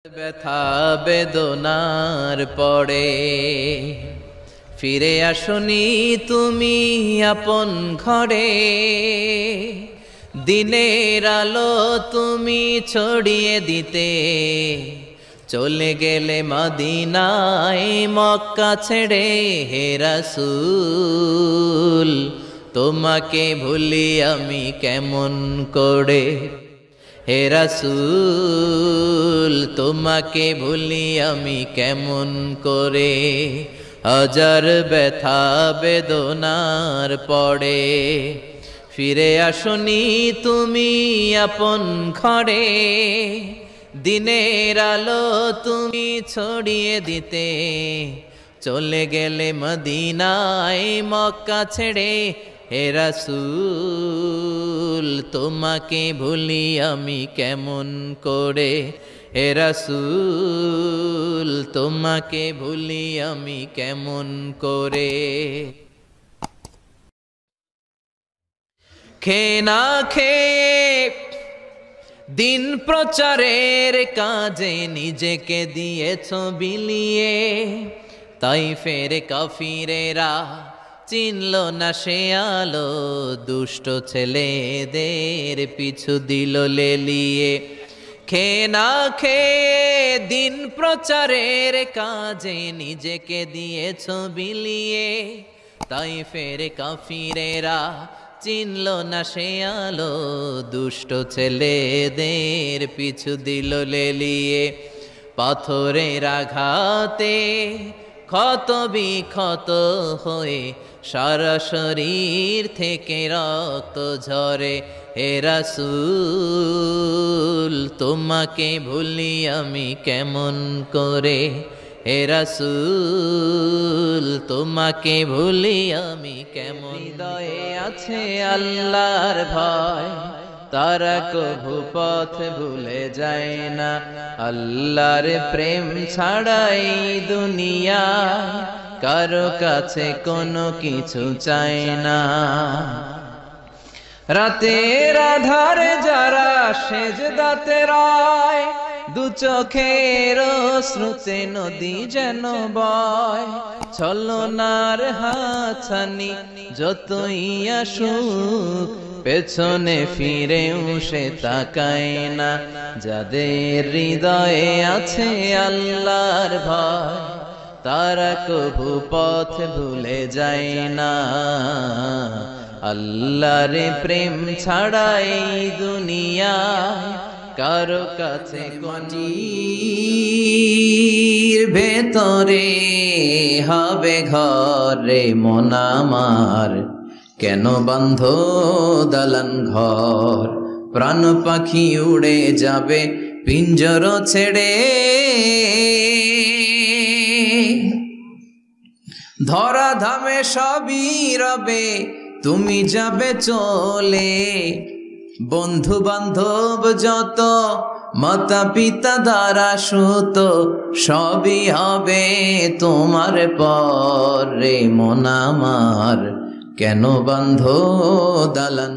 ব্যথা বেদনার পরে ফিরে আসনি তুমি আপন ঘরে। দিনের আলো তুমি ছড়িয়ে দিতে চলে গেলে মদিনায় মক্কা ছেড়ে। হে রাসূল তোমাকে ভুলি আমি কেমন করে। হে রাসূল তোমাকে ভুলি আমি কেমন করে। হাজার ব্যথা বেদনার পরে ফিরে আসনি তুমি আপন ঘরে। দিনের আলো তুমি ছড়িয়ে দিতে চলে গেলে মদিনায় মক্কা ছেড়ে। হে রাসূল তোমাকে ভুলি আমি কেমন করে। হে রাসূল তোমাকে ভুলি আমি কেমন করে। খেয়ে না খেয়ে দিন প্রচারের কাজে নিজেকে দিয়েছ বিলিয়ে। তাইফের কাফিরেরা চিনল না সে আলো, দুষ্ট ছেলেদের পিছু দিল লেলিয়ে। খেয়ে না খেয়ে দিন প্রচারের কাজে নিজেকে দিয়েছ বিলিয়ে। তাইফের কাফিরেরা চিনল না সে আলো, দুষ্ট ছেলেদের পিছু দিল লেলিয়ে। পাথরের আঘাতে ক্ষত বিক্ষত হয়ে সারা শরীর থেকে রক্ত ঝরে। হে রাসূল তোমাকে ভুলি আমি কেমন করে। হে রাসূল তোমাকে ভুলি আমি কেমন। হৃদয়ে আছে আল্লাহর ভয়, তারা কভু পথ ভুলে যায় না। আল্লাহর প্রেম ছাড়াই দুনিয়া কারো কাছে কোনো কিছু চায় না। রাতের আধারে যারা সেজদাতে রয়, দু চোখের শ্রুতে নদী যেন বয়। ছলনার হাতছানি যতই আসুক পেছনে ফিরেও সে তাকায় না। যাদের হৃদয়ে আছে আল্লাহর ভয়, তারা কভু পথ ভুলে যায় না। আল্লাহর প্রেম ছাড়াই দুনিয়ায় কারো কাছে মাটির ভেতরে হবে ঘরে মন আমার। কেন বন্ধ দালান ঘর, প্রাণ পাখি উড়ে যাবে পিঞ্জর ছেড়ে। ধরা ধামে সবই রবে তুমি যাবে চলে। বন্ধু বান্ধব যত মাতা পিতা দ্বারা সুত সবই হবে তোমার পরে। মন আমার কেন বন্ধ দালান